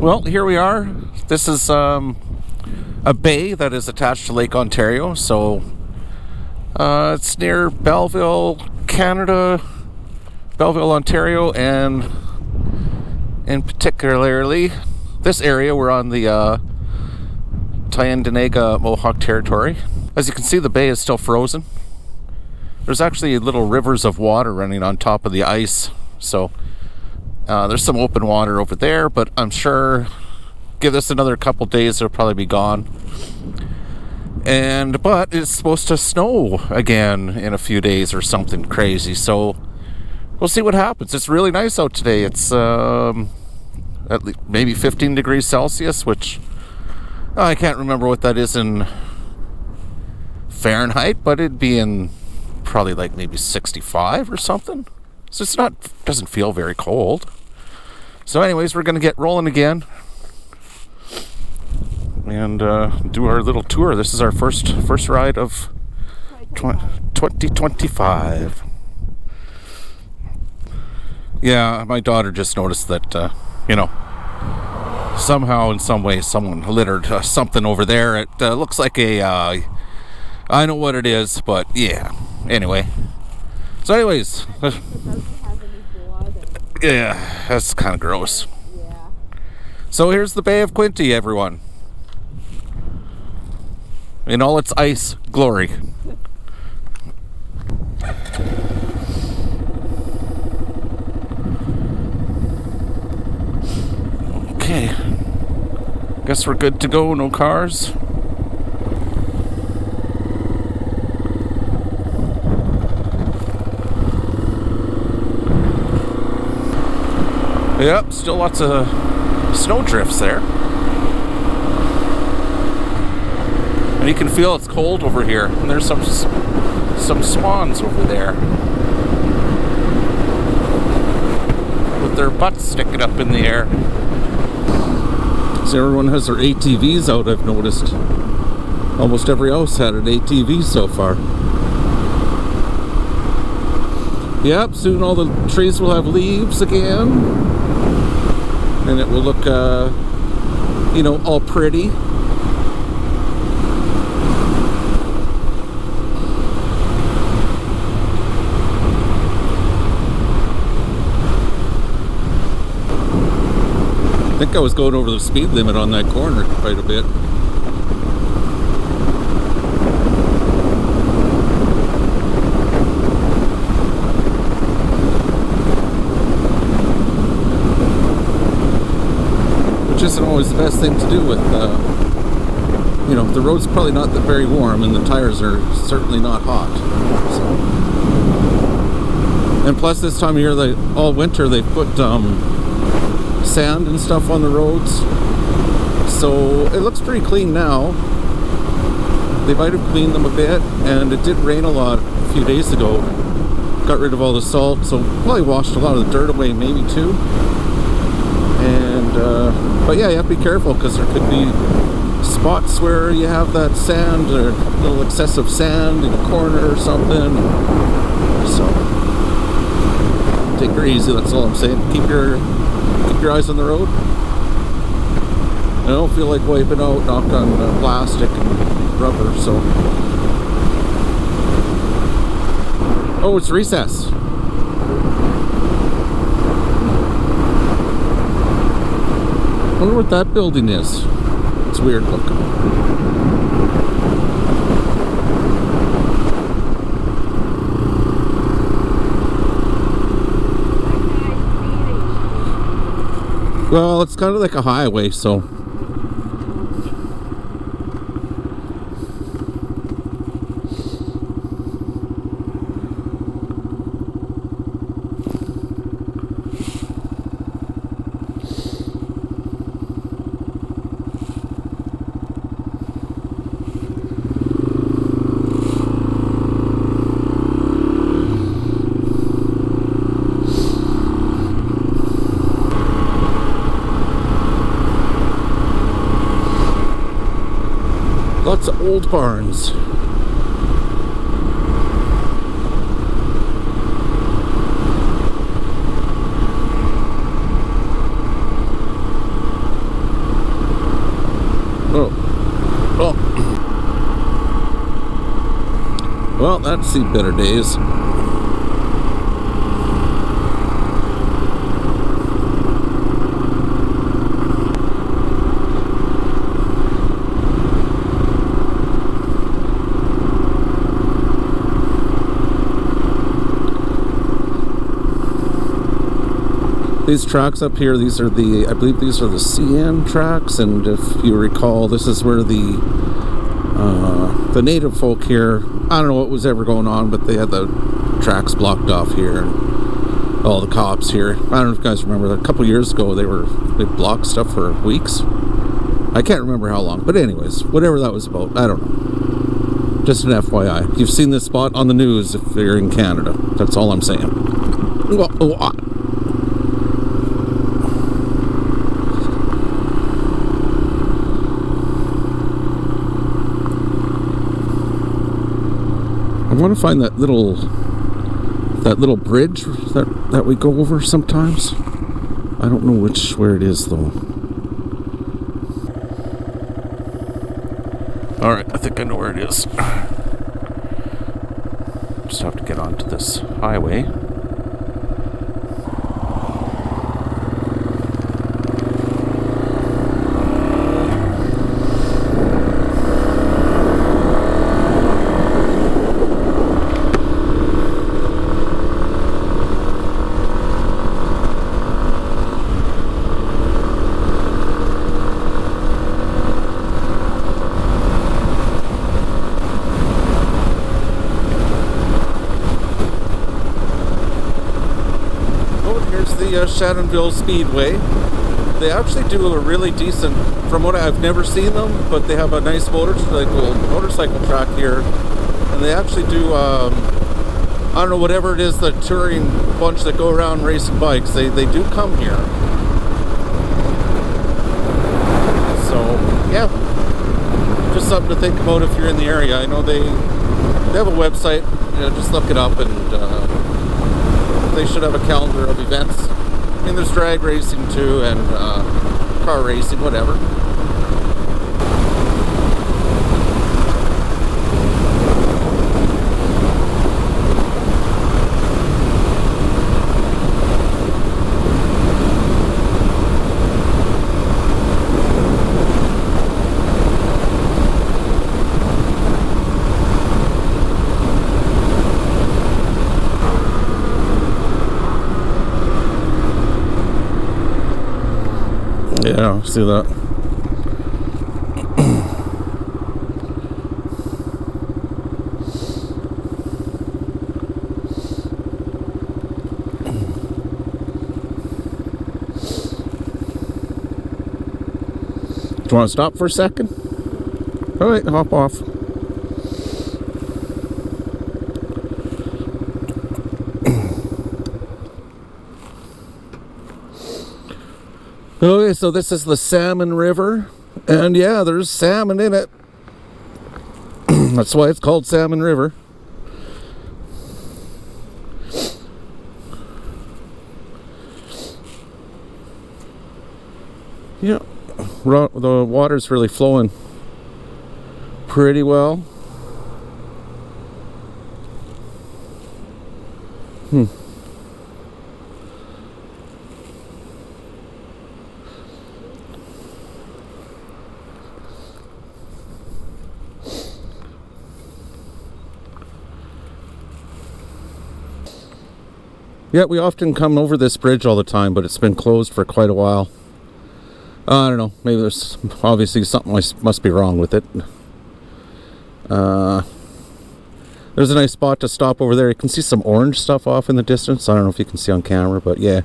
Well, here we are. This is a bay that is attached to Lake Ontario. So it's near Belleville, Canada, Belleville, Ontario, and in particularly this area, we're on the Tyendinaga Mohawk territory. As you can see, the bay is still frozen. There's actually little rivers of water running on top of the ice. So there's some open water over there, but I'm sure give this another couple days, it'll probably be gone. But it's supposed to snow again in a few days or something crazy. So we'll see what happens. It's really nice out today. It's at least maybe 15 degrees Celsius, which I can't remember what that is in Fahrenheit, but it'd be in probably like maybe 65 or something. So it's not, doesn't feel very cold. So anyways, we're going to get rolling again and do our little tour. This is our first ride of 2025. Yeah, my daughter just noticed that, somehow in some way someone littered something over there. It looks like I know what it is, but yeah. Anyway. So anyways. Yeah, that's kind of gross. Yeah. So here's the Bay of Quinte, everyone. In all its ice glory. Okay. Guess we're good to go, no cars. Yep, still lots of snow drifts there. And you can feel it's cold over here. And there's some swans over there with their butts sticking up in the air. So everyone has their ATVs out, I've noticed. Almost every house had an ATV so far. Yep, soon all the trees will have leaves again. And it will look, all pretty. I think I was going over the speed limit on that corner quite a bit. Isn't always the best thing to do with, the road's probably not that very warm and the tires are certainly not hot. So. And plus this time of year, all winter they put sand and stuff on the roads. So it looks pretty clean now. They might have cleaned them a bit, and it did rain a lot a few days ago. Got rid of all the salt, so probably washed a lot of the dirt away maybe too. But yeah, you have to be careful because there could be spots where you have that sand or a little excessive sand in a corner or something. So take her easy, that's all I'm saying. Keep your eyes on the road. I don't feel like wiping out, knock on plastic and rubber, so. Oh, it's recess. I wonder what that building is. It's weird looking. Well, it's kind of like a highway, so. Lots of old barns. See better days. These tracks up here, these are the, I believe these are the CN tracks, and if you recall, this is where the native folk here, I don't know what was ever going on, but they had the tracks blocked off here, and all the cops here. I don't know if you guys remember, a couple years ago they blocked stuff for weeks. I can't remember how long, but anyways, whatever that was about, I don't know. Just an FYI. You've seen this spot on the news if you're in Canada. That's all I'm saying. I want to find that little bridge that we go over sometimes. I don't know where it is though. All right, I think I know where it is. Just have to get onto this highway. Shannonville Speedway. They actually do a really decent, from what I've never seen them, but they have a nice motorcycle track here, and they actually do I don't know, whatever it is, the touring bunch that go around racing bikes, they do come here. So yeah, just something to think about if you're in the area. I know they have a website, just look it up, and they should have a calendar of events. I mean, there's drag racing too, and car racing, whatever. Yeah, see that. Do you want to stop for a second? All right, hop off. Okay, so this is the Salmon River, and yeah, there's salmon in it. That's why it's called Salmon River. Yeah, the water's really flowing pretty well. Yeah, we often come over this bridge all the time, but it's been closed for quite a while. I don't know, maybe there's obviously something must be wrong with it. There's a nice spot to stop over there. You can see some orange stuff off in the distance. I don't know if you can see on camera, but yeah.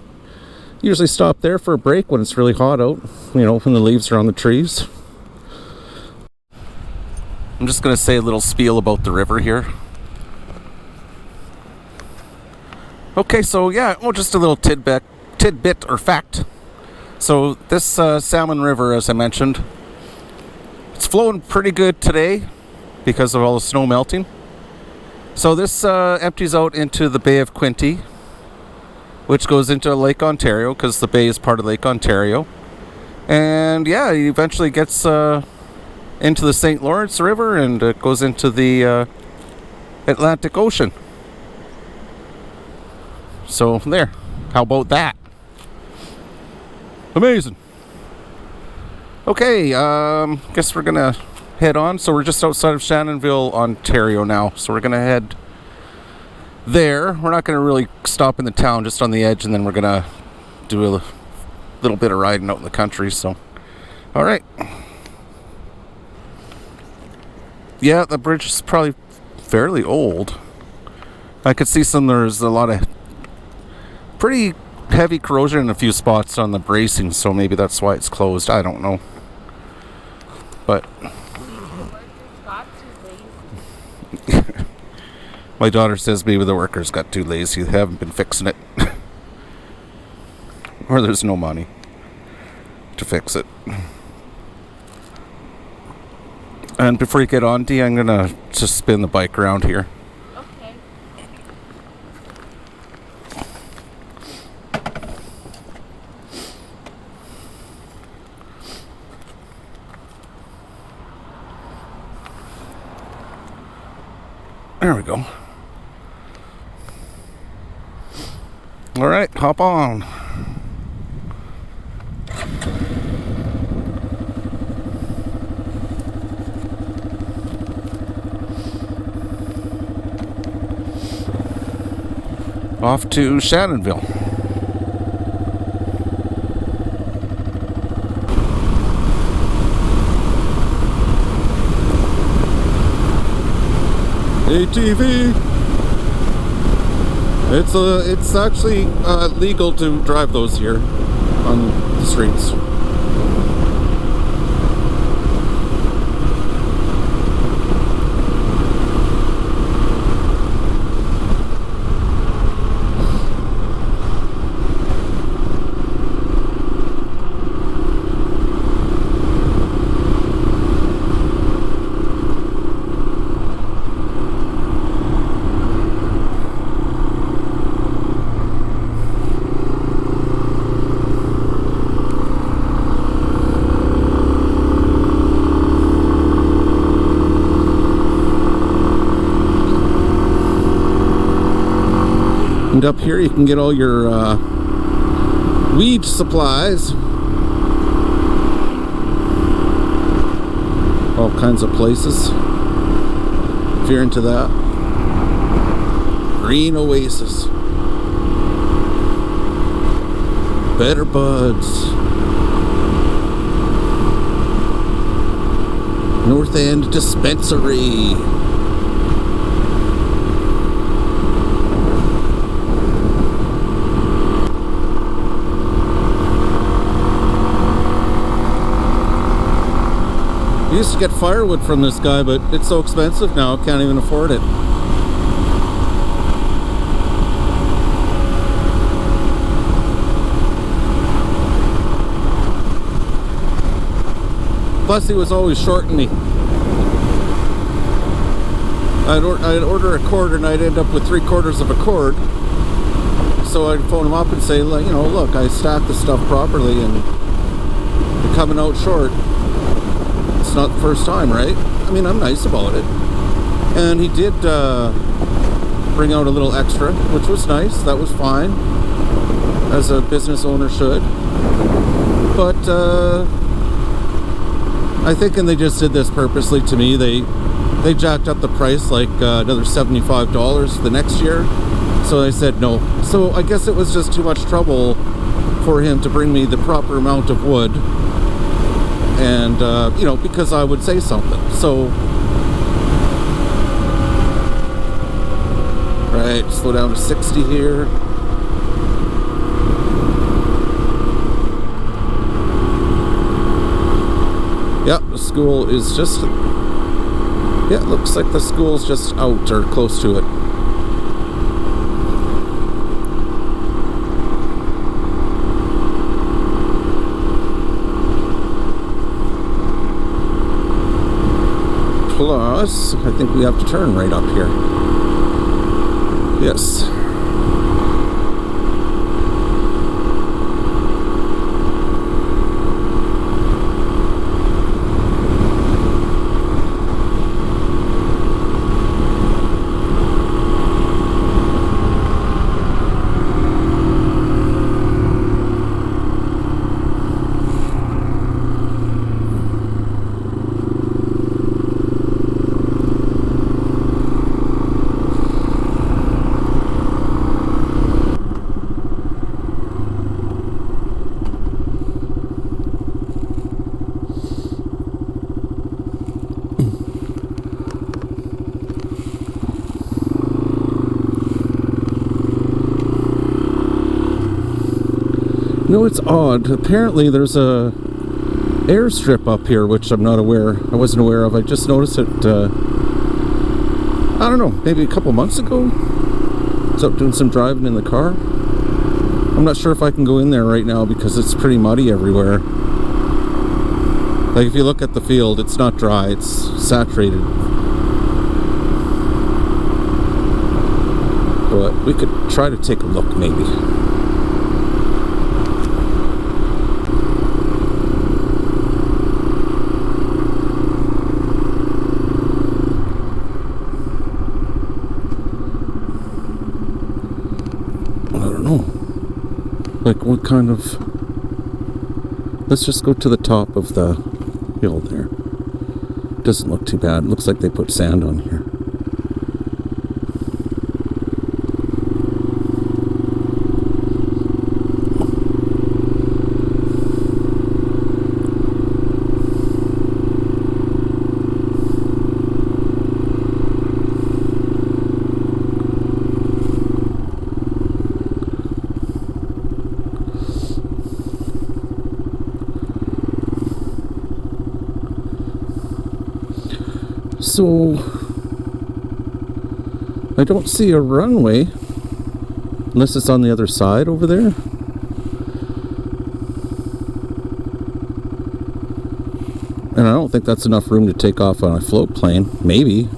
Usually stop there for a break when it's really hot out, when the leaves are on the trees. I'm just going to say a little spiel about the river here. Okay, so yeah, just a little tidbit or fact. So this Salmon River, as I mentioned, it's flowing pretty good today because of all the snow melting. So this empties out into the Bay of Quinte, which goes into Lake Ontario because the bay is part of Lake Ontario. And yeah, it eventually gets into the St. Lawrence River, and it goes into the Atlantic Ocean. So there, how about that? Amazing. Okay, guess we're gonna head on. So we're just outside of Shannonville, Ontario now. So we're gonna head there. We're not gonna really stop in the town, just on the edge, and then we're gonna do a little bit of riding out in the country. So, all right. Yeah, the bridge is probably fairly old. I could see there's a lot of pretty heavy corrosion in a few spots on the bracing, so maybe that's why it's closed. I don't know. But my daughter says maybe the workers got too lazy. They haven't been fixing it. Or there's no money to fix it. And before you get on, Dee, I'm gonna just spin the bike around here. Okay. There we go. All right, hop on. Off to Shannonville. ATV. It's actually legal to drive those here on the streets. And up here you can get all your weed supplies. All kinds of places. If you're into that. Green Oasis. Better Buds. North End Dispensary. I used to get firewood from this guy, but it's so expensive now, I can't even afford it. Plus, he was always shorting me. I'd order a cord and I'd end up with 3/4 of a cord. So I'd phone him up and say, you know, look, I stacked the stuff properly and you're coming out short. It's not the first time, right? I mean, I'm nice about it. And he did bring out a little extra, which was nice. That was fine, as a business owner should. But I think, and they just did this purposely to me, they jacked up the price like another $75 the next year. So I said no. So I guess it was just too much trouble for him to bring me the proper amount of wood. And, you know, because I would say something. So, right, slow down to 60 here. Yep, the school is just, yeah, it looks like the school's just out or close to it. Plus, I think we have to turn right up here. Yes. You know, it's odd. Apparently there's a airstrip up here, which I wasn't aware of. I just noticed it, I don't know, maybe a couple months ago. I was out doing some driving in the car. I'm not sure if I can go in there right now because it's pretty muddy everywhere. Like, if you look at the field, it's not dry, it's saturated. But we could try to take a look, maybe. I don't know. Like, what kind of... Let's just go to the top of the hill there. Doesn't look too bad. Looks like they put sand on here. So, I don't see a runway, unless it's on the other side over there. And I don't think that's enough room to take off on a float plane. Maybe.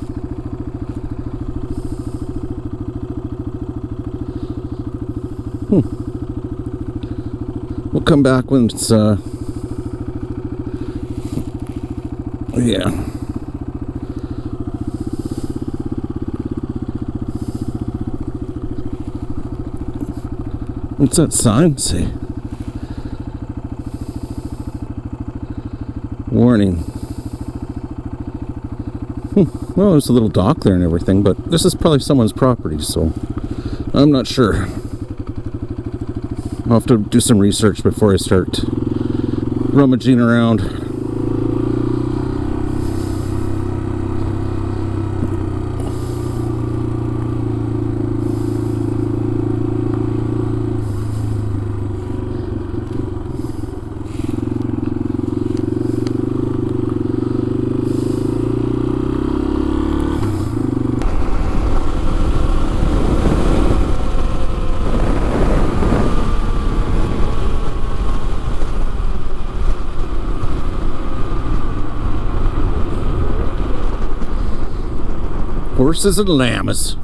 We'll come back when it's, yeah. What's that sign say? Warning. Well, there's a little dock there and everything, but this is probably someone's property, so I'm not sure. I'll have to do some research before I start rummaging around. Horses and lambs.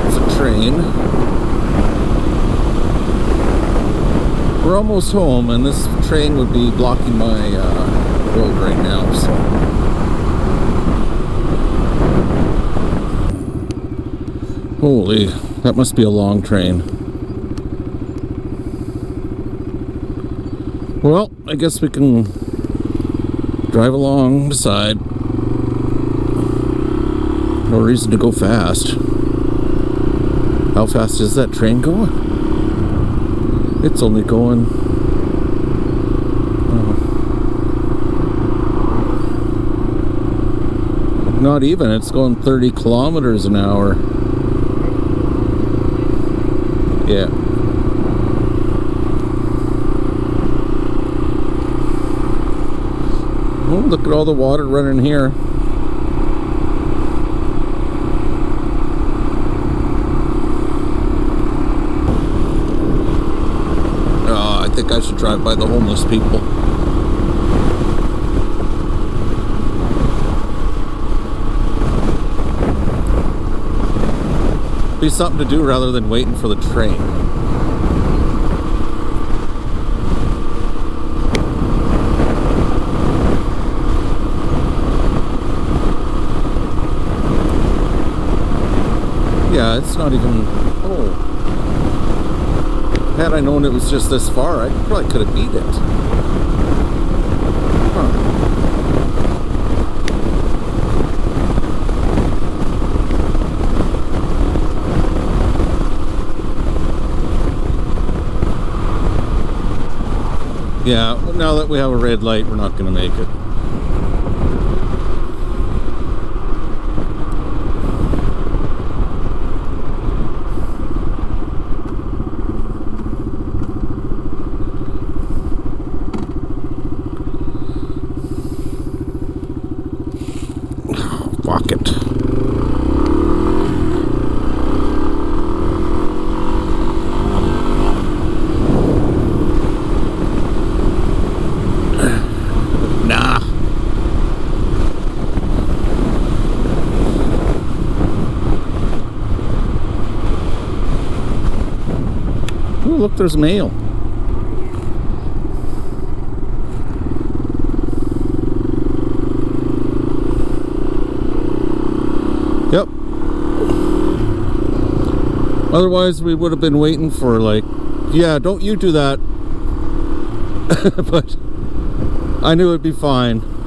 It's a train. We're almost home, and this train would be blocking my road right now, so. Holy, that must be a long train. Well, I guess we can drive along the side. No reason to go fast. How fast is that train going? It's only going... not even. It's going 30 kilometers an hour. Yeah. Oh, look at all the water running here. Oh, I think I should drive by the homeless people. Be something to do rather than waiting for the train. Yeah, it's not even... Oh. Had I known it was just this far, I probably could have beat it. Huh. Yeah, now that we have a red light, we're not going to make it. there's mail. Yep. Otherwise, we would have been waiting for like, yeah, don't you do that. But I knew it'd be fine.